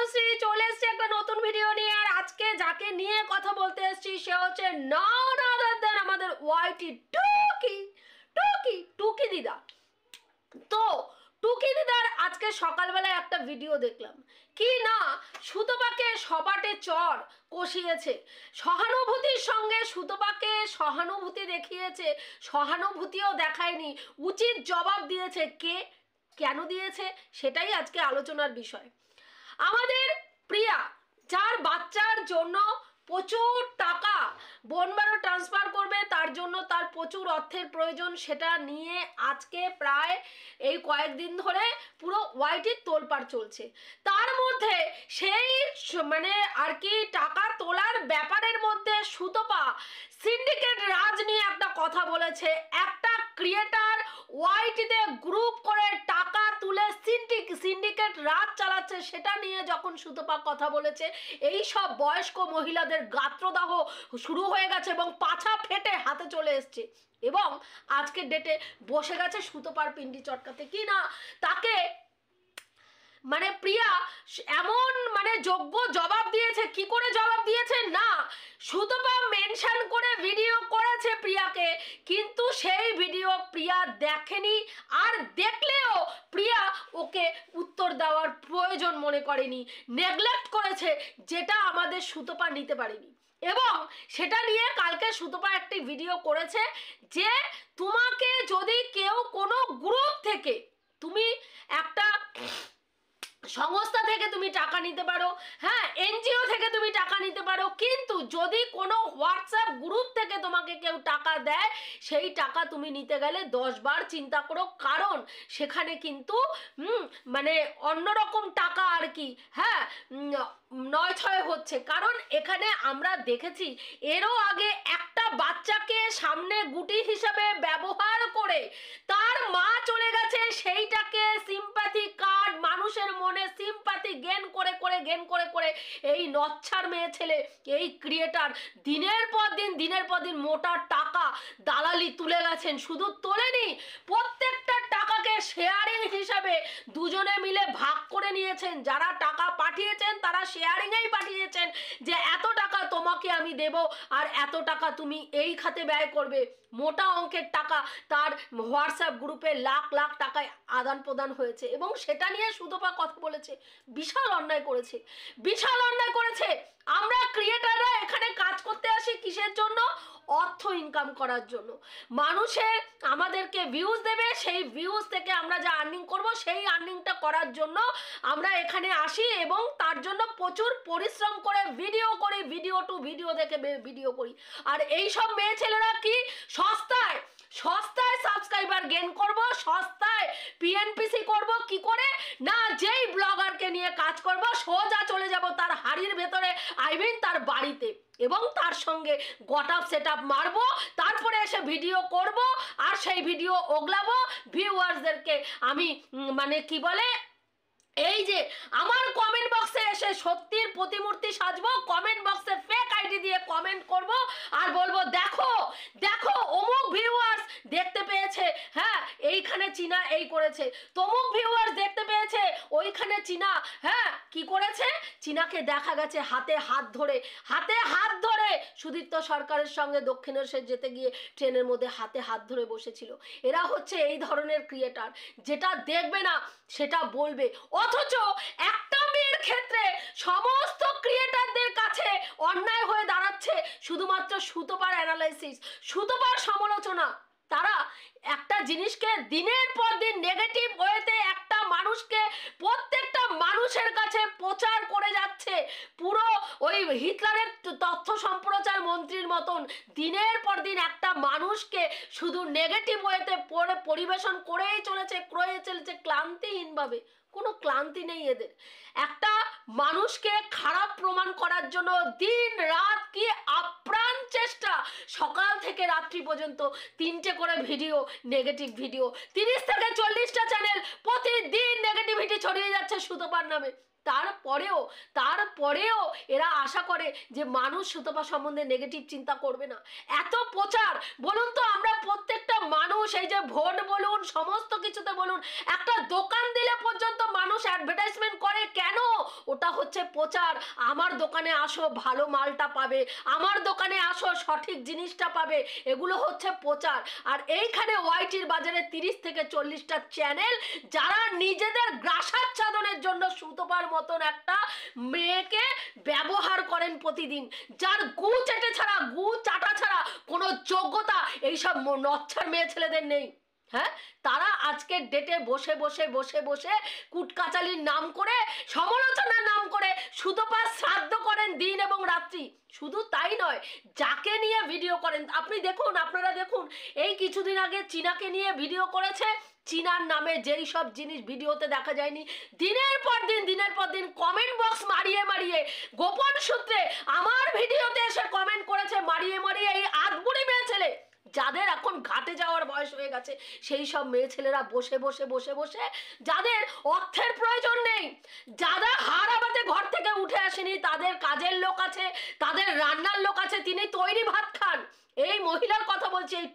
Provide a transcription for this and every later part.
তনুশ্রী চলে এসেছে একটা নতুন ভিডিও নিয়ে। আর আজকে যাকে নিয়ে কথা বলতে এসেছি সে হচ্ছে none other than আমাদের ওয়াইটি টুকি টুকি টুকি দিদা। তো টুকি দিদার আজকে সকালবেলায় একটা ভিডিও দেখলাম, কি না সুতপাকে সপাটে চর কষিয়েছে, সহানুভূতির সঙ্গে সুতপাকে সহানুভূতি দেখিয়েছে, সহানুভূতিও দেখায়নি, উচিত জবাব দিয়েছে। কে কেন দিয়েছে সেটাই আজকে আলোচনার বিষয়। আমাদের প্রিয়া, যার বাচ্চার জন্য প্রচুর টাকা বোনবারো ট্রান্সফার করবে, তার জন্য তার প্রচুর অর্থের প্রয়োজন, সেটা নিয়ে আজকে প্রায় এই কয়েকদিন ধরে পুরো ওয়াইটির তোলপাড় চলছে। তার মধ্যে সেই মানে আর কি টাকা তোলার ব্যাপারের মধ্যে সুতপা সিন্ডিকেট রাজ নিয়ে একটা কথা বলেছে। একটা ক্রিয়েটার ওয়াইটিতে গ্রুপ করে টাকা তুলে সিন্ডিকেট রাজ চালাচ্ছে, সেটা নিয়ে যখন সুতপা কথা বলেছে, এই সব বয়স্ক মহিলাদের গাত্রদাহ শুরু হয়ে গেছে এবং পাছা ফেটে হাতে চলে এসছে এবং আজকের ডেটে বসে গেছে সুতপার পিন্ডি চটকাতে। কি না তাকে মানে প্রিয়া এমন মানে যোগ্য জবাব দিয়েছে। কি করে জবাব দিয়েছে না, সুতপা মেনশন করে ভিডিও করেছে প্রিয়াকে, কিন্তু সেই ভিডিও প্রিয়া দেখেনি, আর দেখলেও প্রিয়া ওকে উত্তর দেওয়ার প্রয়োজন মনে করেনি, নেগলেক্ট করেছে, যেটা আমাদের সুতপা নিতে পারেনি। এবং সেটা নিয়ে কালকে সুতপা একটি ভিডিও করেছে যে তোমাকে যদি কেউ কোনো গ্রুপ থেকে, তুমি একটা সংস্থা থেকে তুমি টাকা নিতে পারো, হ্যাঁ এনজিও থেকে তুমি টাকা নিতে পারো, কিন্তু যদি কোনো হোয়াটসঅ্যাপ গ্রুপ থেকে তোমাকে কেউ টাকা দেয়, সেই টাকা তুমি নিতে গেলে 10 বার চিন্তা করো, কারণ সেখানে কিন্তু মানে অন্যরকম টাকা আর কি, হ্যাঁ নয় ছয় হচ্ছে। কারণ এখানে আমরা দেখেছি এরও আগে একটা বাচ্চাকে সামনে গুটি হিসাবে ব্যবহার করে তার মা চলে গেছে, সেইটাকে সিম্প্যাথি কার্ড, মানুষের মনে সিম্প্যাথি গেন করে এই নচ্ছার মেয়ে ছেলে, এই ক্রিয়েটার দিনের পর দিন মোটা টাকা দালালি তুলে গেছেন। শুধু তোলেনি, প্রত্যেকটা টাকাকে শেয়ারিং হিসাবে দুজনে মিলে ভাগ করে নিয়েছেন। যারা টাকা পাঠিয়েছেন তারা শেয়ারিংয়েই পাঠিয়েছেন যে এত টাকা তোমাকে আমি দেব আর এত টাকা তুমি এই খাতে ব্যয় করবে। মোটা অঙ্কের টাকা তার হোয়াটসঅ্যাপ গ্রুপে লাখ লাখ টাকায় আদান প্রদান হয়েছে এবং সেটা নিয়ে সুতপা কথা বলেছে। বিশাল অন্যায় করেছে, বিশাল অন্যায় করেছে। আমরা ক্রিয়েটাররা এখানে কাজ করতে আসি কিসের জন্য? অর্থ ইনকাম করার জন্য। মানুষের আমাদেরকে ভিউজ দেবে, সেই ভিউজ থেকে আমরা যা আর্নিং করব, সেই আর্নিংটা করার জন্য আমরা এখানে আসি এবং তার জন্য প্রচুর পরিশ্রম করে ভিডিও করি, ভিডিও টু ভিডিও দেখে ভিডিও করি। আর এই সব মেয়ে ছেলেরা কি সস্তায় সাবস্ক্রাইবার গেইন করব, সস্তায় পিএনপিসি করব, কি করে না যেই ব্লগারকে নিয়ে কাজ করব সোজা চলে যাব তার হাড়ির ভেতরে, আই মিন তার বাড়িতে, এবং তার সঙ্গে গটআপ সেটআপ মারবো, তারপরে এসে ভিডিও করব আর সেই ভিডিও ওগলাবো, ভিউয়ার্সদেরকে আমি মানে কি বলে এই যে আমার কমেন্ট বক্সে এসে সত্যির প্রতিমূর্তি সাজবো, কমেন্ট বক্সে ফেক আইডি দিয়ে কমেন্ট করব আর বলবো দেখো দেখো অমুক ভিউয়ার্স দেখতে পেয়েছে, হ্যাঁ এইখানে চীনা এই করেছে, তমুক ভিউয়ার্স দেখতে পেয়েছে ওইখানে চীনা হ্যাঁ কি করেছে, চীনাকে দেখা গেছে হাতে হাত ধরে সুদীপ্ত সরকারের সঙ্গে দক্ষিণেশ্বর যেতে গিয়ে ট্রেনের মধ্যে হাতে হাত ধরে বসেছিল। এরা হচ্ছে এই ধরনের ক্রিয়েটার, যেটা দেখবে না সেটা বলবে। অথচ একটা মেয়ের ক্ষেত্রে সমস্ত ক্রিয়েটারদের কাছে অন্যায় হয়ে দাঁড়াচ্ছে শুধুমাত্র সুতপার অ্যানালাইসিস, সুতপার সমালোচনা। তারা একটা জিনিসকে দিনের পর দিন নেগেটিভ ওয়েতে একটা মানুষকে প্রত্যেকটা মানুষের কাছে প্রচার করে যাচ্ছে, পুরো ওই হিটলারের তথ্য সম্প্রচার মন্ত্রীর মতন দিনের পর দিন একটা মানুষকে শুধু নেগেটিভ ওয়েতে পরিবেশন করেই চলেছে ক্লান্তিহীনভাবে। কোনো ক্লান্তি নেই এদের। একটা মানুষকে খারাপ প্রমাণ করার জন্য দিন রাত কি আপ্রাণ চেষ্টা, সকাল থেকে রাত্রি পর্যন্ত 3টে করে ভিডিও, নেগেটিভ ভিডিও, 30 থেকে 40টা চ্যানেল প্রতিদিন নেগেটিভিটি ছড়িয়ে যাচ্ছে সুতপার নামে। তারপরেও এরা আশা করে যে মানুষ সুতপা সম্বন্ধে নেগেটিভ চিন্তা করবে না। এত প্রচার, বলুন তো আমরা প্রত্যেকটা মানুষ এই যে ভোট বলুন সমস্ত কিছুতে বলুন, একটা দোকান দিলে পর্যন্ত মানুষ অ্যাডভার্টাইজমেন্ট করে কেন? ওটা হচ্ছে প্রচার, আমার দোকানে আসো ভালো মালটা পাবে, আমার দোকানে আসো সঠিক জিনিসটা পাবে, এগুলো হচ্ছে প্রচার। আর এইখানে ওয়াইটির বাজারে 30 থেকে 40টা চ্যানেল যারা নিজেদের গ্রাসাচ্ছাদনের জন্য সুতপার মতন একটা মেয়েকে ব্যবহার করেন প্রতিদিন, যার গু চেটে ছাড়া, গু চাটা ছাড়া কোনো যোগ্যতা এইসব নচ্ছার মেয়ে ছেলেদের নেই। হ্যাঁ, তারা আজকের ডেটে বসে বসে বসে বসে কুটকাচালির নাম করে, সমালোচনার নাম করে সুতপা শ্রাদ্ধ করেন দিন এবং রাত্রি। শুধু তাই নয়, যাকে নিয়ে ভিডিও করেন আপনি দেখুন, আপনারা দেখুন, এই কিছুদিন আগে চীনাকে নিয়ে ভিডিও করেছে, চীনার নামে যেই সব জিনিস ভিডিওতে দেখা যায়নি, দিনের পর দিন কমেন্ট বক্স মারিয়ে মারিয়ে গোপন সূত্রে আমার ভিডিওতে এসে কমেন্ট করেছে মারিয়ে মারিয়ে এই আধবুড়ি মেয়ে ছেলে, যাদের এখন ঘাটে যাওয়ার বয়স হয়ে গেছে, সেই সব মেয়ে ছেলেরা বসে বসে বসে বসে, যাদের অর্থের প্রয়োজন নেই, যারা হারাবাতে ঘর থেকে উঠে আসেনি, তাদের কাজের লোক আছে, তাদের রান্নার লোক আছে, তিনি তৈরি ভাত খান। এই মহিলার কথা বলছি, এই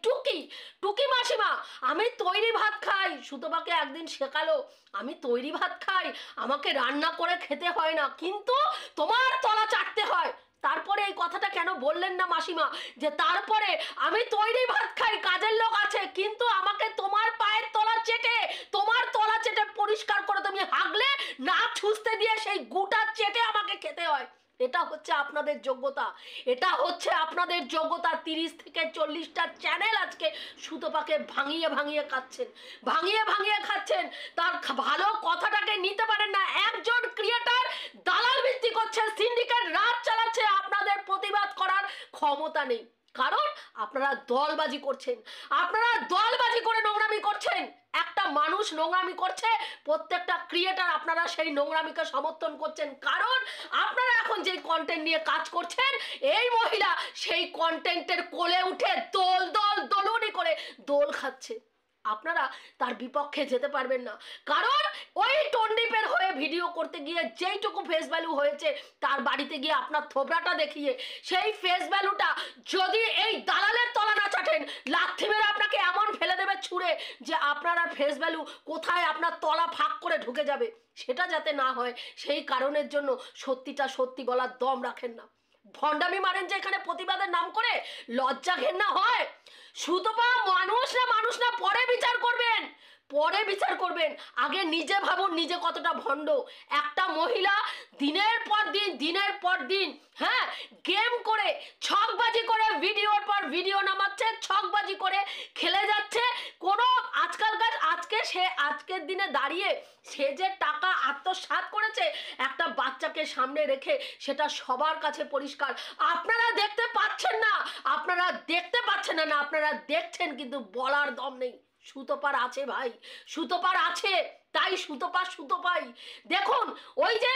টুকি মাসিমা, আমি তৈরি ভাত খাই। সুতপাকে একদিন শেখালো, আমি তৈরি ভাত খাই, আমাকে রান্না করে খেতে হয় না, কিন্তু তোমার তলা চাটতে হয়। তারপরে এই কথাটা কেন বললেন না মাসিমা, যে তারপরে আমি তৈরি ভাত খাই, কাজের লোক আছে, কিন্তু আমাকে তোমার পায়ের তলা চেটে, তোমার তলা চেটে পরিষ্কার করে তুমি হাগলে না ছুঁচতে দিয়ে সেই গুটা চেটে আমাকে খেতে হয়। এটা হচ্ছে আপনাদের যোগ্যতা, এটা হচ্ছে আপনাদের যোগ্যতা। 30 থেকে 40টা চ্যানেল আজকে সুতপাকে ভাঙিয়ে ভাঙিয়ে খাচ্ছেন, তার ভালো কথাটাকে নিতে পারেন না। একজন ক্রিয়েটার দালাল ভিত্তি করছে, সিন্ডিকেট রাত চালাচ্ছে, আপনাদের প্রতিবাদ করার ক্ষমতা নেই, কারণ আপনারা দলবাজি করছেন, আপনারা দলবাজি করে নোংরামি করছেন। একটা মানুষ নোংরামি করছে, প্রত্যেকটা ক্রিয়েটার আপনারা সেই নোংরামিকে সমর্থন করছেন, কারণ আপনারা এখন যে কন্টেন্ট নিয়ে কাজ করছেন, এই মহিলা সেই কন্টেন্টের কোলে উঠে দোলুনি করে দোল খাচ্ছে। আপনারা তার বিপক্ষে যেতে পারবেন না, কারণ ওই টন্ডিপের হয়ে ভিডিও করতে গিয়ে যেইটুকু ফেস ভ্যালু হয়েছে, তার বাড়িতে গিয়ে আপনার থোবরাটা দেখিয়ে সেই ফেস ভ্যালুটা যদি এই দালালের তলা না চাটেন, লাথি মেরে আপনাকে এমন ফেলে দেবে ছুঁড়ে যে আপনার আর ফেস ভ্যালু কোথায় আপনার তলা ফাঁক করে ঢুকে যাবে, সেটা যাতে না হয় সেই কারণের জন্য সত্যিটা সত্যি বলার দম রাখেন না। ভণ্ডামি মারেন যে এখানে প্রতিবাদের নাম করে, লজ্জা ঘেন্না হয়। সুতপা মানুষ না, পরে বিচার করবেন, আগে নিজে ভাবুন নিজে কতটা ভণ্ড। একটা মহিলা দিনের পর দিন হ্যাঁ গেম করে, ছকবাজি করে, ভিডিওর পর ভিডিও নামাচ্ছে, ছকবাজি করে খেলে যাচ্ছে। কোনো আজকের দিনে দাঁড়িয়ে সে যে টাকা আত্মসাৎ করেছে একটা বাচ্চাকে সামনে রেখে, সেটা সবার কাছে পরিষ্কার। আপনারা দেখতে পাচ্ছেন না, আপনারা দেখছেন কিন্তু বলার দম নেই। সুতপার আছে ভাই, সুতপার আছে, তাই সুতপাই। দেখুন, ওই যে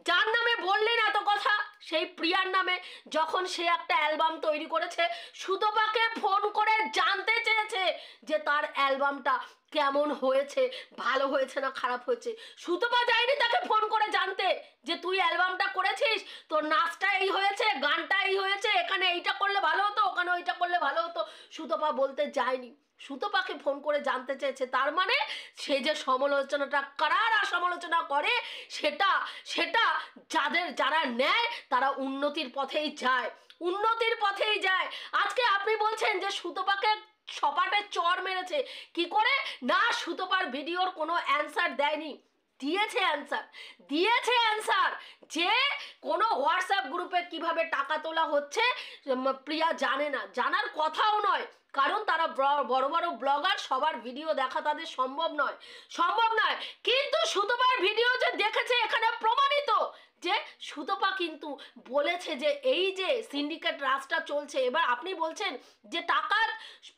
যার নামে বললেন এত কথা, সেই প্রিয়ার নামে, যখন সে একটা অ্যালবাম তৈরি করেছে, সুতপাকে ফোন করে জানতে চেয়েছে যে তার অ্যালবামটা কেমন হয়েছে, ভালো হয়েছে না খারাপ হয়েছে। সুতপা যায়নি তাকে ফোন করে জানতে যে তুই অ্যালবামটা করেছিস, তোর নাচটা এই হয়েছে, গানটা এই হয়েছে, এখানে এইটা করলে ভালো হতো, ওখানে ওইটা করলে ভালো হতো। সুতপা বলতে যায়নি, সুতপাকে ফোন করে জানতে চেয়েছে। তার মানে সে যে সমালোচনাটা করার সমালোচনা করে, সেটা যারা নেয় তারা উন্নতির পথেই যায়। আজকে আপনি বলছেন যে সুতপাকে সপাটে চর মেরেছে, কি করে না? সুতপার ভিডিওর কোনো অ্যান্সার দেয়নি, দিয়েছে অ্যান্সার যে কোনো হোয়াটসঅ্যাপ গ্রুপে কিভাবে টাকা তোলা হচ্ছে প্রিয়া জানে না, জানার কথাও নয়, কারণ তারা বড় বড় ব্লগার, সবার ভিডিও দেখা তাদের সম্ভব নয়। কিন্তু সুতপার ভিডিও যে দেখেছে, এখানে প্রমাণিত যে সুতপা কিন্তু বলেছে যে এই যে সিন্ডিকেট রাজটা চলছে। এবার আপনি বলছেন যে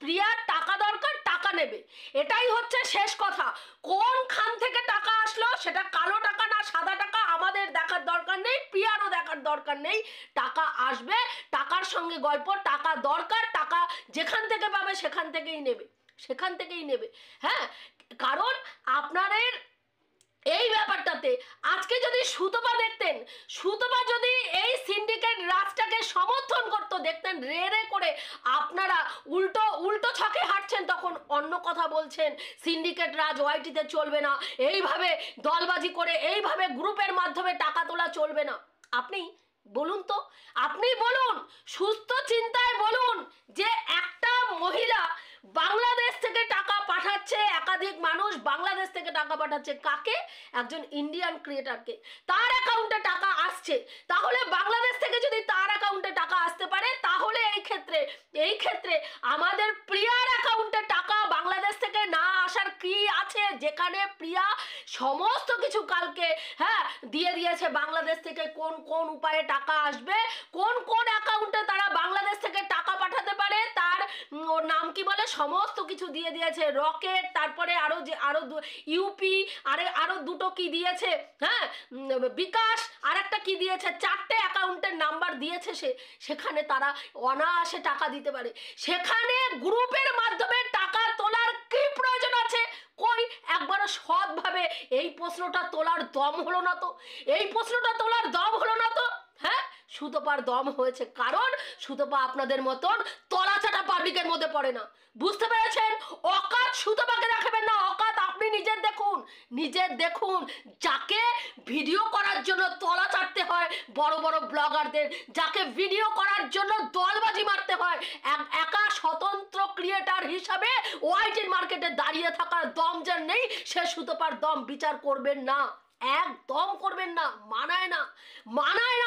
প্রিয়ার টাকা দরকার, টাকা নেবে, এটাই হচ্ছে শেষ কথা। কোন খান থেকে টাকা আসলো, সেটা কালো টাকা না সাদা টাকা আমাদের দেখার দরকার নেই, প্রিয়ারও দেখার দরকার নেই। টাকা আসবে, টাকার সঙ্গে গল্প, টাকা দরকার, টাকা যেখান থেকে পাবে সেখান থেকেই নেবে। হ্যাঁ, কারণ আপনাদের এই ব্যাপারটাতে আজকে যদি সুতপা দেখতেন, সুতপা যদি এই সিন্ডিকেট রাজটাকে সমর্থন করতো, দেখতেন রে করে আপনারা উল্টো ছকে হাঁটছেন, তখন অন্য কথা বলছেন, সিন্ডিকেট রাজ ওয়াইটিতে চলবে না, এইভাবে দলবাজি করে, এইভাবে গ্রুপের মাধ্যমে টাকা তোলা চলবে না। আপনি বলুন তো, আপনি বলুন, সুস্থ চিন্তায় বলুন যে একটা মহিলা বাংলাদেশ থেকে টাকা পাঠাচ্ছে, একাধিক মানুষ বাংলাদেশ থেকে টাকা পাঠাচ্ছে কাকে? একজন ইন্ডিয়ান ক্রিয়েটারকে। তার অ্যাকাউন্টে টাকা আসছে, তাহলে বাংলাদেশ থেকে যদি তার অ্যাকাউন্টে টাকা আসতে পারে, তাহলে এই ক্ষেত্রে আমাদের প্রিয়ার অ্যাকাউন্টে টাকা বাংলাদেশ থেকে না আসার কি আছে? যেখানে প্রিয়া সমস্ত কিছু কালকে দিয়ে দিয়েছে বাংলাদেশ থেকে কোন কোন উপায়ে টাকা আসবে, কোন কোন অ্যাকাউন্টে তারা বাংলাদেশ থেকে টাকা পাঠাতে পারে, তার ওর নাম কি বলে, সমস্ত কিছু দিয়ে দিয়েছে। রকেট, তারপরে আরো ইউপি, আরো দুটো কি দিয়েছে, বিকাশ, আরেকটা কি দিয়েছে, 4টে অ্যাকাউন্টের নাম্বার দিয়েছে সেখানে তারা অনায়াসে টাকা দিতে পারে। সেখানে গ্রুপের মাধ্যমে টাকা তোলার কি প্রয়োজন আছে? কই একবারও সৎভাবে এই প্রশ্নটা তোলার দম হলো না তো, এই প্রশ্নটা তোলার দম হলো না তো। সুতপার দম হয়েছে, কারণ সুতপা আপনাদের মতন তলাচাটা পাবলিকের মধ্যে পড়ে না। বুঝতে পেরেছেন? অকাত সুতপাকে দেখাবেন না, অকাত আপনি নিজের দেখুন। যাকে ভিডিও করার জন্য তলা চাটতে হয় বড় বড় ব্লগারদের, যাকে ভিডিও করার জন্য দলবাজি মারতে হয়, একা স্বতন্ত্র ক্রিয়েটার হিসাবে ওয়াইটির মার্কেটে দাঁড়িয়ে থাকার দম যার নেই, সে সুতপার দম বিচার করবেন না, একদম করবেন না। মানায় না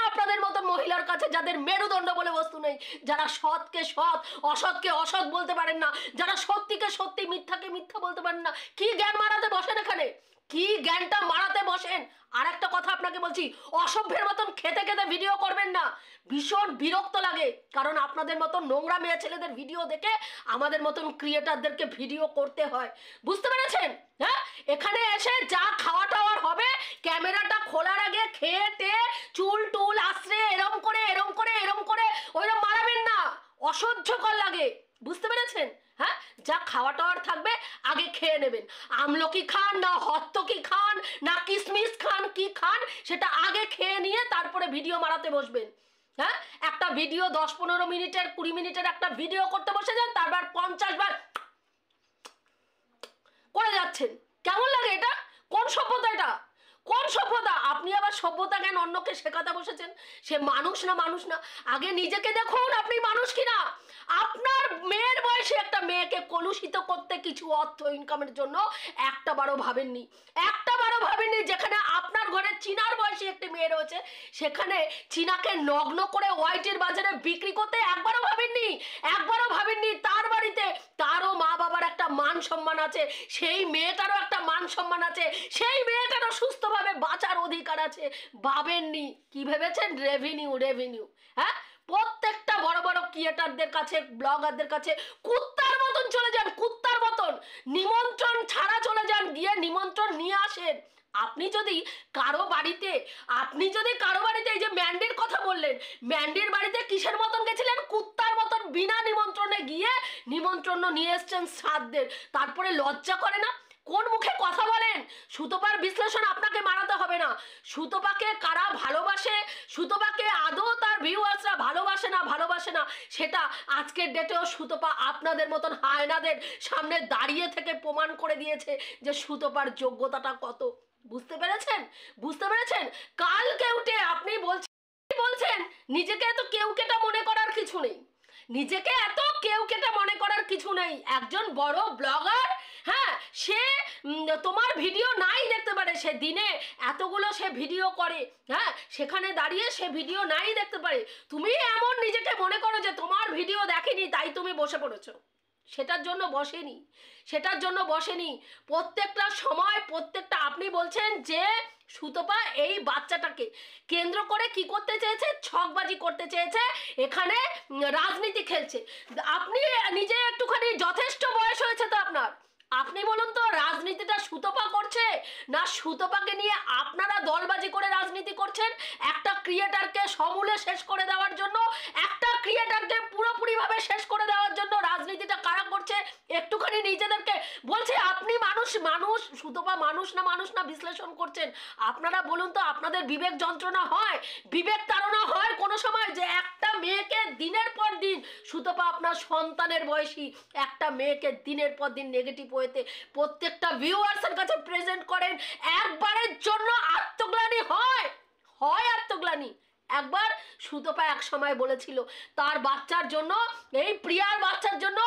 আপনাদের মতন মহিলার কাছে, যাদের মেরুদণ্ড বলে বস্তু নেই, যারা সৎকে সৎ, অসৎকে অসৎ বলতে পারেন না, যারা সত্যিকে সত্যি, মিথ্যাকে মিথ্যা বলতে পারেন না। কি জ্ঞান মারাতে বসেন এখানে? কি জ্ঞানটা মারাতে বসেন? আর একটা কথা আপনাকে বলছি, অসভ্যের মতন খেতে খেতে ভিডিও করবেন না, ভীষণ বিরক্ত লাগে। কারণ আপনাদের মতন নোংরা মেয়ে ছেলেদের ভিডিও দেখে আমাদের মতন ক্রিয়েটারদেরকে ভিডিও করতে হয়। বুঝতে পেরেছেন? এখানে এসে যা খাওয়া টাওয়ার হবে, ক্যামেরাটা খোলার আগে খেয়ে টেয়ে চুল টুল আশ্রে এরম করে ওইরকম মারাবেন না, অসহ্যকর লাগে। বুঝতে পেরেছেন? যা খাওয়া টাওয়ার থাকবে আগে খেয়ে নেবেন। আমলকি খান না হত্তকি খান না কিশমিশ খান, কি খান সেটা আগে খেয়ে নিয়ে তারপরে ভিডিও মারাতে বসবেন। একটা ভিডিও 10-15 মিনিটের 20 মিনিটের একটা ভিডিও করতে বসে যান, তারপর 50 বার করে যাচ্ছেন। কেমন লাগে এটা? কোন সভ্যতা এটা? কোন সভ্যতা? আপনি আবার সভ্যতা জ্ঞান অন্যকে শেখাতে বসেছেন। সে মানুষ না। আগে নিজেকে দেখুন আপনি মানুষ কিনা। আপনার মেয়ের বয়সে একটা মেয়েকে কলুষিত করতে কিছু অর্থ ইনকামের জন্য একটাবারও ভাবেননি। যেখানে আপনার ঘরে চীনার বয়সী একটি মেয়ে রয়েছে, সেখানে চীনাকে নগ্ন করে ওয়াইটির বাজারে বিক্রি করতে একবারও ভাবেননি। তার বাড়িতে তারও মা বাবার একটা মান সম্মান আছে, সেই মেয়েটারও একটা মান সম্মান আছে, সেই মেয়েটারও সুস্থভাবে বাঁচার অধিকার আছে। ভাবেননি। কি ভেবেছেন? রেভিনিউ। প্রত্যেকটা বড় বড় ক্রিয়েটারদের কাছে, ব্লগারদের কাছে কুত্তার মতন চলে যান, কুত্তার মতন নিমন্ত্রণ ছাড়া চলে যান, গিয়ে নিমন্ত্রণ নিয়ে আসেন। আপনি যদি কারো বাড়িতে এই যে ম্যান্ডির কথা বললেন, ম্যান্ডির বাড়িতে কিসের মতন গেছিলেন? কুত্তার মতন বিনা নিমন্ত্রণে গিয়ে নিমন্ত্রণ নিয়ে এসছেন শ্রাদ্ধের, তারপরে লজ্জা করে না? কোন মুখে কথা বলেন? সুতপার বিশ্লেষণ আপনাকে মারাতে হবে না। সুতপাকে কারা ভালোবাসে, সুতপাকে আদৌ তার ভিউয়ার্সরা ভালোবাসে না সেটা আজকের ডেটেও সুতপা আপনাদের মতন হায়নাদের সামনে দাঁড়িয়ে থেকে প্রমাণ করে দিয়েছে যে সুতপার যোগ্যতাটা কত। বুঝতে পেরেছেন? কালকে উঠে আপনি বলছেন নিজেকে এত কেউকেটা মনে করার কিছু নেই। একজন বড় ব্লগার, সে তোমার ভিডিও নাই দেখতে পারে, সে দিনে এতগুলো সে ভিডিও করে, সেখানে দাঁড়িয়ে সে ভিডিও নাই দেখতে পারে। তুমি এমন নিজেকে মনে করো যে তোমার ভিডিও দেখেনি তাই তুমি বসে পড়েছো। সেটার জন্য বসেনি। প্রত্যেকটা সময় আপনি বলছেন যে সুতপা এই বাচ্চাটাকে কেন্দ্র করে কি করতে চেয়েছে? ছকবাজি করতে চেয়েছে, এখানে রাজনীতি খেলছে। আপনি নিজে একটুখানি যথেষ্ট বয়স হয়েছে তো আপনার, আপনি বলুন তো রাজনীতিটা সুতপা করছে না সুতপাকে নিয়ে আপনারা দলবাজি করে রাজনীতি করছেন? একটা ক্রিয়েটারকে সমূলে শেষ করে দেওয়ার জন্য, একটা ক্রিয়েটারকে পুরোপুরিভাবে শেষ করে দেওয়ার জন্য রাজনীতিটা কারা করছে? একটুখানি নিজেদেরকে বলছে আপনি মানুষ, সুতপা মানুষ না বিশ্লেষণ করছেন। আপনারা বলুন তো, আপনাদের বিবেক যন্ত্রণা হয়, বিবেক তাড়না হয় কোনো সময় যে একটা মেয়েকে দিনের পর দিন, সুতপা আপনার সন্তানের বয়সী একটা মেয়েকে দিনের পর দিন নেগেটিভ ওয়েতে প্রত্যেকটা ভিউয়ার্সের কাছে প্রেজেন্ট করেন, একবারের জন্য আত্মগ্লানি হয়? আত্মগ্লানি একবার সুতপা এক সময় বলেছিল তার বাচ্চার জন্য, এই প্রিয়ার বাচ্চার জন্য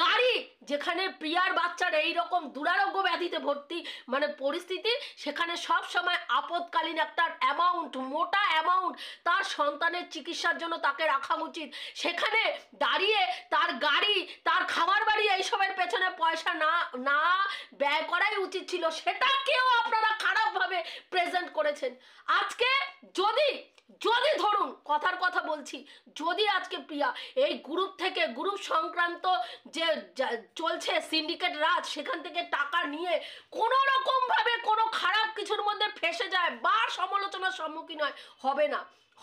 গাড়ি, যেখানে প্রিয়ার বাচ্চার এই রকম দুরারোগ্য ব্যাধিতে ভর্তি মানে পরিস্থিতি, সেখানে সব সময় আপদকালীন একটা অ্যামাউন্ট, মোটা অ্যামাউন্ট তার সন্তানের চিকিৎসার জন্য তাকে রাখা উচিত। সেখানে দাঁড়িয়ে তার গাড়ি, তার খামার বাড়ি এইসবের পেছনে পয়সা না না ব্যয় করাই উচিত ছিল, সেটাকেও আপনারা খারাপভাবে প্রেজেন্ট করেছেন। আজকে যদি যদি ধরুন কথার কথা বলছি, যদি আজকে প্রিয়া এই গ্রুপ থেকে, গ্রুপ সংক্রান্ত যে চলছে সিন্ডিকেট রাজ, সেখান থেকে টাকা নিয়ে কোনো রকমভাবে কোনো খারাপ কিছুর মধ্যে ফেসে যায় বা সমালোচনার সম্মুখীন হয়,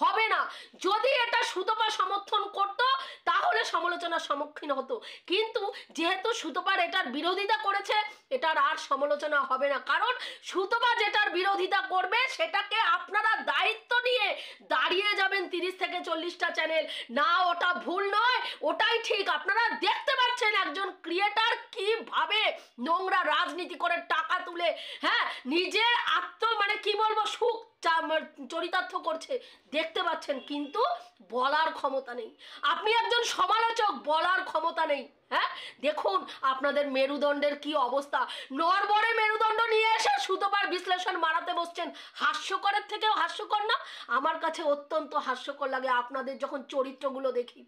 হবে না। যদি এটা সুতপা সমর্থন করত তাহলে সমালোচনার সম্মুখীন হতো, কিন্তু যেহেতু সুতপার এটার বিরোধিতা করেছে, এটার আর সমালোচনা হবে না। কারণ সুতপা যেটার বিরোধিতা করবে সেটাকে আপনারা দায়িত্ব নিয়ে দাঁড়িয়ে যাবেন 30 থেকে 40টা চ্যানেল। না, ওটা ভুল নয়, ওটাই ঠিক। আপনারা দেখতে পাচ্ছেন একজন ক্রিয়েটার কিভাবে নোংরা রাজনীতি করে টাকা তুলে, হ্যাঁ, নিজের মানে কি বলবো সুখ চরিতার্থ করছে, দেখতে পাচ্ছেন, কিন্তু বলার ক্ষমতা নেই। আপনি একজন সমালোচক, বলার ক্ষমতা নেই। হ্যাঁ, দেখুন আপনাদের মেরুদণ্ডের কি অবস্থা। নরবরে মেরুদণ্ড নিয়ে এসে সুতপার বিশ্লেষণ মারাতে বসছেন। হাস্যকরের থেকেও হাস্যকর না? আমার কাছে অত্যন্ত হাস্যকর লাগে আপনাদের যখন চরিত্রগুলো দেখি।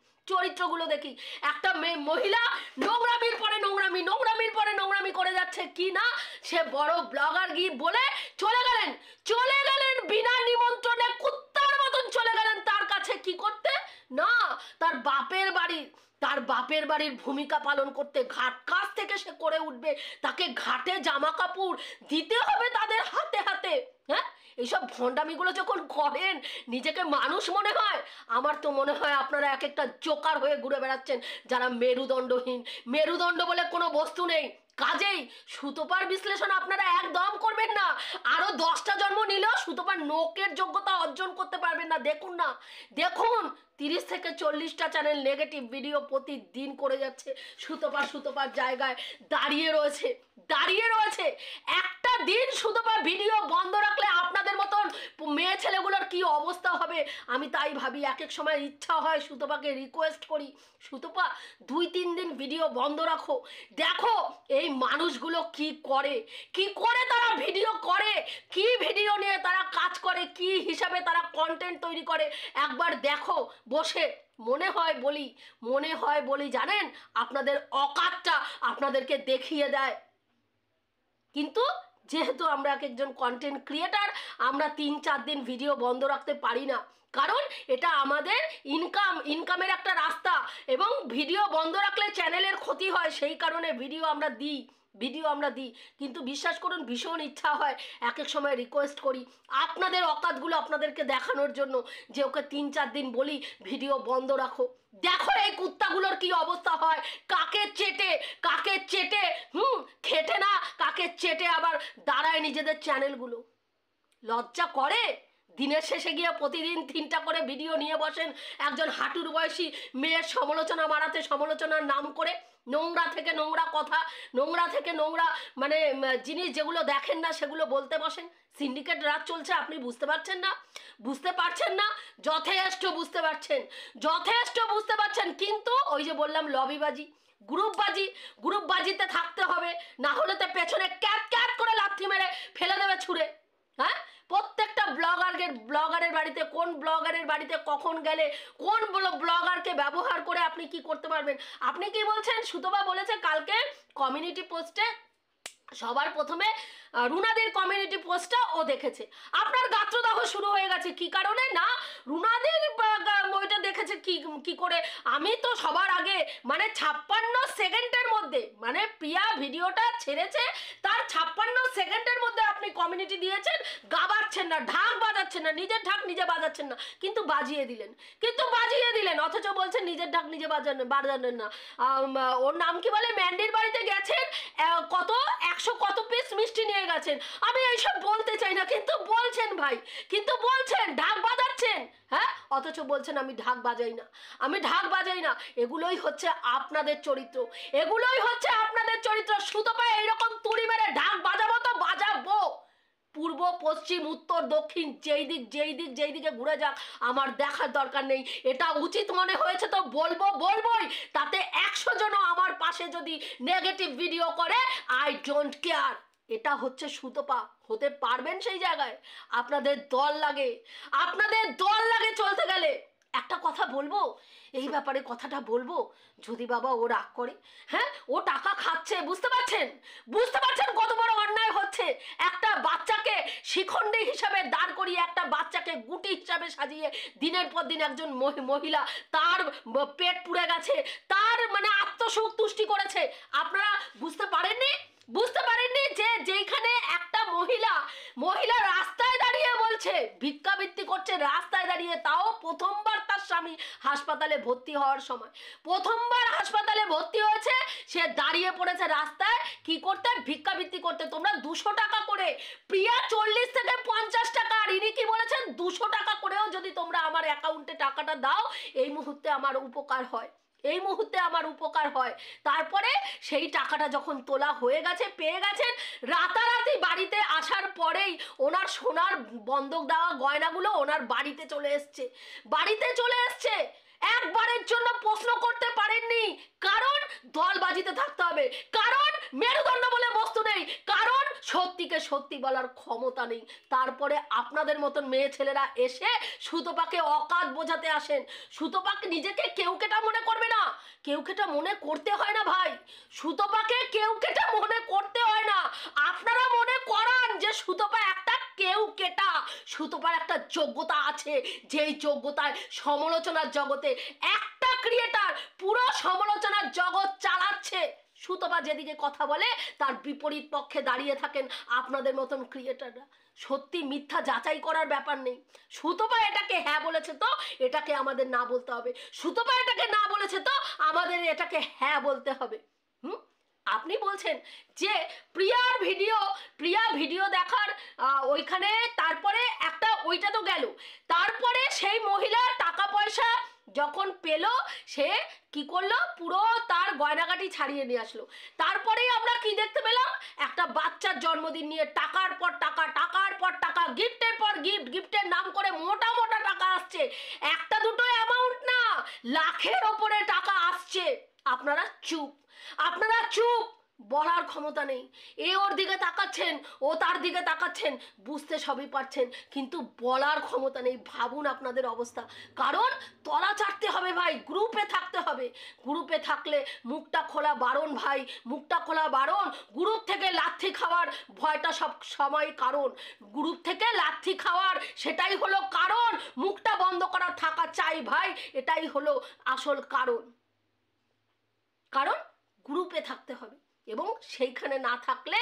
একটা মহিলা নোংরামির পরে নোংরামি করে যাচ্ছে, কি না সে বড় ব্লগার গিয়ে বলে চলে গেলেন বিনা নিমন্ত্রণে, কুত্তার মতন চলে গেলেন তার কাছে। কি করতে? না, তার বাপের বাড়ির ভূমিকা পালন করতে। ঘাট কাজ থেকে সে করে উঠবে, তাকে ঘাটে জামা কাপড় দিতে হবে তাদের হাতে হাতে। হ্যাঁ, এইসব ভণ্ডামিগুলো যখন করেন নিজেকে মানুষ মনে হয়। আমার তো মনে হয় আপনারা এক একটা জোকার হয়ে ঘুরে বেড়াচ্ছেন, যারা মেরুদণ্ডহীন। মেরুদণ্ড বলে কোনো বস্তু নেই। কাজেই সুতপার বিশ্লেষণ আপনারা একদম করবেন না। আরো 10টা জন্ম নিলেও সুতপার নোকের যোগ্যতা অর্জন করতে পারবেন না। দেখুন 30 থেকে 40টা চ্যানেল নেগেটিভ ভিডিও প্রতিদিন করে যাচ্ছে। সুতপার জায়গায় দাঁড়িয়ে রয়েছে। একটা দিন সুতপার ভিডিও বন্ধ রাখলে আপনাদের মতন মেয়ে ছেলেগুলোর কি অবস্থা হবে আমি তাই ভাবি। এক এক সময় ইচ্ছা হয় সুতপাকে রিকোয়েস্ট করি, সুতপা 2-3 দিন ভিডিও বন্ধ রাখো, দেখো এই মানুষগুলো কি করে তারা ভিডিও করে, কি ভিডিও নিয়ে তারা কাজ করে, কি হিসাবে তারা কন্টেন্ট তৈরি করে, একবার দেখো বসে। মনে হয় বলি জানেন, আপনাদের অকাতটা আপনাদেরকে দেখিয়ে দেয়। কিন্তু যেহেতু আমরা এক একজন কন্টেন্ট ক্রিয়েটার, আমরা 3-4 দিন ভিডিও বন্ধ রাখতে পারি না, কারণ এটা আমাদের ইনকামের একটা রাস্তা, এবং ভিডিও বন্ধ রাখলে চ্যানেলের ক্ষতি হয়। সেই কারণে ভিডিও আমরা দিই। কিন্তু বিশ্বাস করুন ভীষণ ইচ্ছা হয়, এক এক সময় রিকোয়েস্ট করি আপনাদের অকাতগুলো আপনাদেরকে দেখানোর জন্য, যে ওকে 3-4 দিন বলি ভিডিও বন্ধ রাখো। দেখো এই কুত্তাগুলোর কি অবস্থা হয়, কাকে চেটে খেটে না, কাকে চেটে আবার দাঁড়ায় নিজেদের চ্যানেলগুলো। লজ্জা করে? দিনের শেষে গিয়ে প্রতিদিন 3টা করে ভিডিও নিয়ে বসেন একজন হাঁটুর বয়সী মেয়ের সমালোচনা মারাতে, সমালোচনার নাম করে নোংরা থেকে নোংরা কথা, নোংরা থেকে নোংরা মানে জিনিস যেগুলো দেখেন না সেগুলো বলতে বসেন। সিন্ডিকেট রাজ চলছে, আপনি বুঝতে পারছেন না? যথেষ্ট বুঝতে পারছেন, কিন্তু ওই যে বললাম লবিবাজি, গ্রুপবাজিতে থাকতে হবে, না হলে তো পেছনে ক্যাট করে লাথি মেরে ফেলে দেবে ছুঁড়ে। হ্যাঁ, প্রত্যেকটা ব্লগারের বাড়িতে, কোন ব্লগারের বাড়িতে কখন গেলে, কোন ব্লগারকে ব্যবহার করে আপনি কি করতে পারবেন। আপনি কি বলছেন? সুতপা বলেছে কালকে কমিউনিটি পোস্টে সবার প্রথমে রুনাদের কমিউনিটি পোস্টটা ও দেখেছে। আপনার গাত্রদাহ শুরু হয়ে গেছে। কি কারণে? না, রুনাদের ওইটা দেখেছে কি করে। আমি তো সবার আগে মানে 56 সেকেন্ডের মধ্যে, মানে প্রিয়া ভিডিওটা ছেড়েছে তার 56 সেকেন্ডের মধ্যে আপনি কমিউনিটি দিয়েছেন, গাবাচ্ছেন না, ঢাক বাজাচ্ছেন না, নিজের ঢাক নিজে বাজাচ্ছেন না, কিন্তু বাজিয়ে দিলেন, অথচ বলছেন নিজের ঢাক নিজে বাজালেন না। ওর নাম কি বলে, ম্যান্ডির বাড়িতে গেছেন, কত 100 কত পিস মিষ্টি নিয়ে গেছেন। আমি এইসব বলতে চাই না, কিন্তু বলছেন ভাই, ঢাক বাজাচ্ছেন। হ্যাঁ, অথচ বলছেন আমি ঢাক বাজাই না। এগুলোই হচ্ছে আপনাদের চরিত্র, সুতপা এইরকম তুড়ি মেরে ঢাক বাজাবো তো বাজাবো, পূর্ব পশ্চিম উত্তর দক্ষিণ যেই দিকে ঘুরে যাক আমার দেখার দরকার নেই। এটা উচিত মনে হয়েছে তো বলবোই, তাতে 100 জনও আমার পাশে যদি নেগেটিভ ভিডিও করে আই ডোন্ট কেয়ার। এটা হচ্ছে সুতপা। হতে পারবেন সেই জায়গায়? আপনাদের দল লাগে চলতে গেলে। একটা কথা বলবো, এই ব্যাপারে কথাটা বলবো, যদি বাবা ও রাগ করে, হ্যাঁ ও টাকা খাচ্ছে, বুঝতে পারছেন কত বড় অন্যায় হচ্ছে। একটা বাচ্চাকে শিখণ্ডী হিসাবে দাঁড় করিয়ে, একটা বাচ্চাকে গুটি হিসাবে সাজিয়ে দিনের পর দিন একজন মহিলা তার পেট পুড়ে গেছে, তার মানে আত্মসুখ তুষ্টি করেছে। আপনারা বুঝতে পারেননি যে যেখানে একটা মহিলা রাস্তায় দাঁড়িয়ে বলছে, ভিক্ষাবৃত্তি করছে রাস্তায় দাঁড়িয়ে, তাও প্রথমবার তার স্বামী হাসপাতালে ভর্তি হওয়ার সময়, প্রথমবার হাসপাতালে ভর্তি হয়েছে, সে দাঁড়িয়ে পড়েছে রাস্তায় কি করতে? ভিক্ষাবৃত্তি করতে। তোমরা 200 টাকা করে, প্রিয়া 40 থেকে 50 টাকা, আর ইনি কি বলেছেন 200 টাকা করেও যদি তোমরা আমার অ্যাকাউন্টে টাকাটা দাও এই মুহূর্তে আমার উপকার হয়। তারপরে সেই টাকাটা যখন তোলা হয়ে গেছে, পেয়ে গেছেন, রাতারাতি বাড়িতে আসার পরেই ওনার সোনার বন্ধক দেওয়া গয়নাগুলো ওনার বাড়িতে চলে এসছে। একবারের জন্য প্রশ্ন করতে পারেননি, কারণ দলবাজিতে থাকতে হবে, কারণ মেরুদণ্ড বলে বস্তু নেই, কারণ সত্যিকে সত্যি বলার ক্ষমতা নেই। তারপরে আপনাদের মতন মেয়ে ছেলেরা এসে সুতপাকে অকাত বোঝাতে আসেন। সুতপাকে নিজেকে কেউকেটা মনে করবে না, কেউকেটা মনে করতে হয় না ভাই, সুতপাকে কেউকেটা মনে করতে হয় না। আপনারা মনে করান যে সুতপা একটা কেউকেটা, সুতপার একটা যোগ্যতা আছে, যেই যোগ্যতায় সমালোচনার জগতে একটা ক্রিয়েটার পুরো সমালোচনার জগৎ চালাচ্ছে। সুতপা যেদিকে কথা বলে তার বিপরীত পক্ষে দাঁড়িয়ে থাকেন আপনাদের মতন ক্রিয়েটাররা। সত্যি মিথ্যা যাচাই করার ব্যাপার নেই। সুতপা এটাকে হ্যাঁ বলেছে তো এটাকে আমাদের না বলতে হবে, সুতপা এটাকে না বলেছে তো আমাদের এটাকে হ্যাঁ বলতে হবে। আপনি বলছেন যে প্রিয়া ভিডিও দেখার ওইখানে, তারপরে একটা ওইটা তো গেল, তারপরে সেই মহিলা টাকা পয়সা যখন পেল সে কি করলো, পুরো তার গয়নাগাটি ছাড়িয়ে নিয়ে আসলো। তারপরেই আমরা কি দেখতে পেলাম, একটা বাচ্চার জন্মদিন নিয়ে টাকার পর টাকা, গিফটের পর গিফটের নাম করে মোটা টাকা আসছে। একটা দুটো অ্যামাউন্ট না, লাখের ওপরে টাকা আসছে। আপনারা চুপ, বলার ক্ষমতা নেই। এ ওর দিকে তাকাচ্ছেন, ও তার দিকে তাকাচ্ছেন, বুঝতে সবই পারছেন, কিন্তু বলার ক্ষমতা নেই। ভাবুন আপনাদের অবস্থা। কারণ তলা চাটতে হবে ভাই, গ্রুপে থাকতে হবে। গ্রুপে থাকলে মুখটা খোলা বারণ ভাই, মুখটা খোলা বারণ। গ্রুপ থেকে লাথি খাওয়ার ভয়টা সব সময়, কারণ গ্রুপ থেকে লাথি খাওয়ার সেটাই হলো কারণ। মুখটা বন্ধ করা থাকা চাই ভাই, এটাই হলো আসল কারণ। গ্রুপে থাকতে হবে, এবং সেইখানে না থাকলে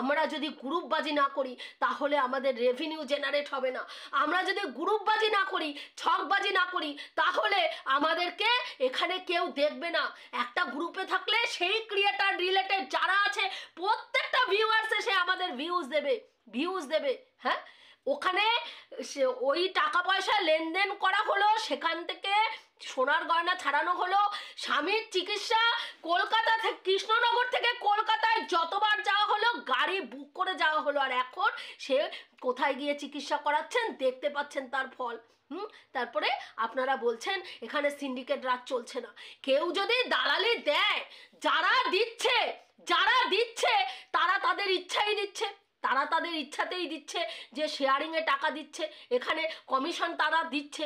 আমরা যদি গ্রুপবাজি না করি তাহলে আমাদের রেভিনিউ জেনারেট হবে না। আমরা যদি গ্রুপবাজি না করি, ছকবাজি না করি, তাহলে আমাদেরকে এখানে কেউ দেখবে না। একটা গ্রুপে থাকলে সেই ক্রিয়েটার রিলেটেড যারা আছে প্রত্যেকটা ভিউয়ার্স এসে আমাদের ভিউজ দেবে। হ্যাঁ, ওখানে ওই টাকা পয়সা লেনদেন করা হলো, সেখান থেকে সোনার গয়না ছাড়ানো হলো, স্বামীর চিকিৎসা কলকাতা থেকে, কৃষ্ণনগর থেকে কলকাতায় যতবার যাওয়া হলো গাড়ি বুক করে যাওয়া হলো, আর এখন সে কোথায় গিয়ে চিকিৎসা করাচ্ছেন দেখতে পাচ্ছেন তার ফল। তারপরে আপনারা বলছেন এখানে সিন্ডিকেট রাজ চলছে না। কেউ যদি দালালি দেয়, যারা দিচ্ছে তারা তাদের ইচ্ছাই দিচ্ছে, তারা তাদের ইচ্ছাতেই দিচ্ছে, যে শেয়ারিংয়ে টাকা দিচ্ছে, এখানে কমিশন তারা দিচ্ছে,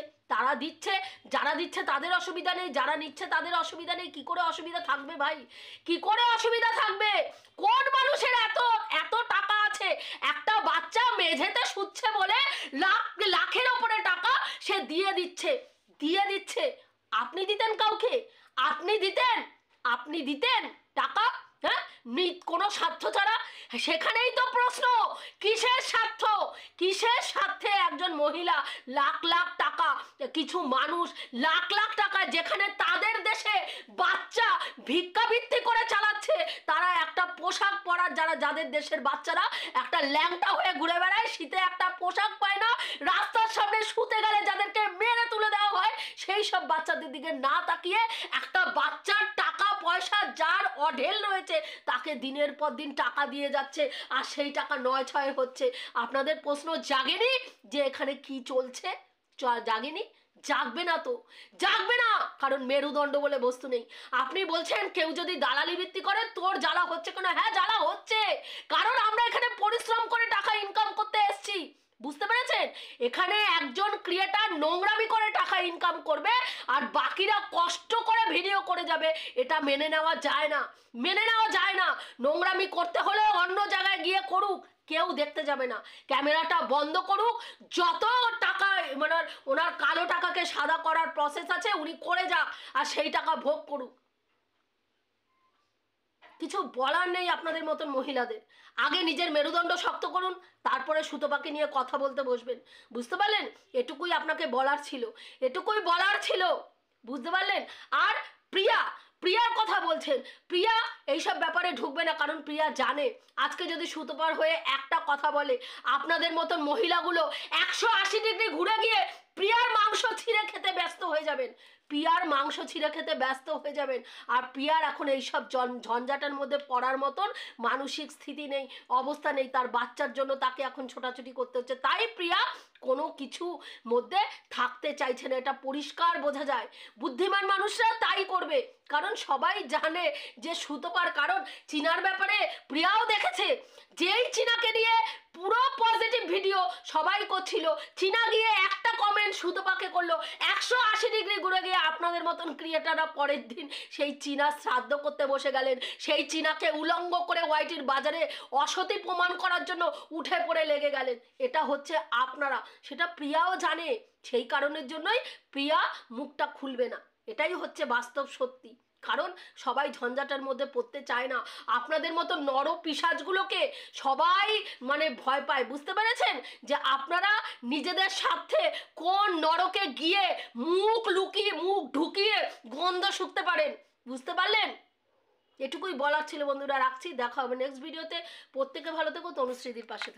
যারা দিচ্ছে তাদের অসুবিধা নেই, যারা নিচ্ছে তাদের অসুবিধা নেই। কি করে অসুবিধা থাকবে ভাই, কি করে অসুবিধা থাকবে? কোন মানুষের এত টাকা আছে? একটা বাচ্চা মেঝেতে শুচ্ছে বলে লাখের ওপরে টাকা সে দিয়ে দিচ্ছে। আপনি দিতেন কাউকে? আপনি দিতেন টাকা? হ্যাঁ, কোনো স্বার্থ ছাড়া? সেখানেই তো প্রশ্ন, কিসের স্বার্থে একজন মহিলা লাখ টাকা, কিছু মানুষ লাখ টাকা, যেখানে তাদের দেশে বাচ্চা ভিক্ষাবৃত্তি করে চালাচ্ছে, তারা একটা পোশাক পরার, যাদের দেশের বাচ্চারা একটা ল্যাংটা হয়ে ঘুরে বেড়ায়, শীতে একটা পোশাক পায় না, রাস্তার সামনে শুতে গেলে যাদেরকে মেরে তুলে দেওয়া হয়, সেই সব বাচ্চাদের দিকে না তাকিয়ে একটা বাচ্চার টাকা পয়সা যার অঢেল রয়েছে তাকে দিনের পর দিন টাকা দিয়ে যাচ্ছে, আর সেই টাকা 9-6 হচ্ছে। আপনাদের প্রশ্ন জাগেনি যে এখানে কি চলছে? জাগেনি? জাগবে না তো, জাগবে না, কারণ মেরুদণ্ড বলে বস্তু নেই। আপনি বলছেন কেউ যদি দালালি ভিত্তি করে তোর জ্বালা হচ্ছে কেন? হ্যাঁ, জ্বালা হচ্ছে, কারণ আমরা এখানে পরিশ্রম করে টাকা ইনকাম করতে এসেছি। বুঝতে পেরেছেন? এখানে একজন ক্রিয়েটার নোংরামি করে টাকা ইনকাম করবে আর বাকিরা কষ্ট করে ভিডিও করে যাবে, এটা মেনে নেওয়া যায় না, মেনে নেওয়া যায় না। নোংরামি করতে হলে অন্য জায়গায় গিয়ে করুক, কেউ দেখতে যাবে না। ক্যামেরাটা বন্ধ করুক, যত টাকা মানে ওনার কালো টাকাকে সাদা করার প্রসেস আছে উনি করে যাক, আর সেই টাকা ভোগ করুক। কিছু বলার নেই আপনাদের মতন মহিলাদের। আগে নিজের মেরুদণ্ড শক্ত করুন, তারপরে সুতপাকে নিয়ে কথা বলতে বসবেন। বুঝতে পারলেন? এটুকুই আপনাকে বলার ছিল, এটুকুই বলার ছিল। বুঝতে পারলেন? আর প্রিয়ার কথা বলছেন, প্রিয়া এইসব ব্যাপারে ঢুকবে না, কারণ প্রিয়া জানে আজকে যদি সুতপার হয়ে একটা কথা বলে আপনাদের মতন মহিলাগুলো 180 ডিগ্রি ঘুরে গিয়ে প্রিয়ার মাংস ছিঁড়ে খেতে ব্যস্ত হয়ে যাবেন, প্রিয়ার মাংস ছিঁড়ে খেতে ব্যস্ত হয়ে যাবেন। আর প্রিয়ার এখন এইসব ঝঞ্ঝাটের মধ্যে পড়ার মতন মানসিক স্থিতি নেই, অবস্থা নেই। তার বাচ্চার জন্য তাকে এখন ছোটাছুটি করতে হচ্ছে, তাই প্রিয়া কোনো কিছু মধ্যে থাকতে চাইছে না, এটা পরিষ্কার বোঝা যায়। বুদ্ধিমান মানুষরা তাই করবে, কারণ সবাই জানে যে সুতপার, কারণ চীনার ব্যাপারে প্রিয়াও দেখেছে, যেই চীনাকে নিয়ে পুরো পজিটিভ ভিডিও সবাই করছিল, চীনা গিয়ে একটা কমেন্ট সুতপাকে করলো, 180 ডিগ্রি ঘুরে গিয়ে আপনাদের মতন ক্রিয়েটাররা পরের দিন সেই চীনা শ্রাদ্ধ করতে বসে গেলেন, সেই চীনাকে উলঙ্গ করে ওয়াইটির বাজারে অসতী প্রমাণ করার জন্য উঠে পড়ে লেগে গেলেন। এটা হচ্ছে আপনারা, সেটা প্রিয়াও জানে, সেই কারণের জন্যই প্রিয়া মুখটা খুলবে না। এটাই হচ্ছে বাস্তব সত্যি, কারণ সবাই ঝঞ্ঝাটের মধ্যে পড়তে চায় না। আপনাদের মতো নর পিশাচগুলোকে সবাই মানে ভয় পায়। বুঝতে পেরেছেন যে আপনারা নিজেদের স্বার্থে কোন নরকে গিয়ে মুখ লুকিয়ে মুখ ঢুকিয়ে গন্ধ শুকতে পারেন? বুঝতে পারলেন? এটুকুই বলার ছিল বন্ধুরা, রাখছি, দেখা হবে নেক্সট ভিডিওতে। প্রত্যেকে ভালো থেকো, তনুশ্রীদির পাশে।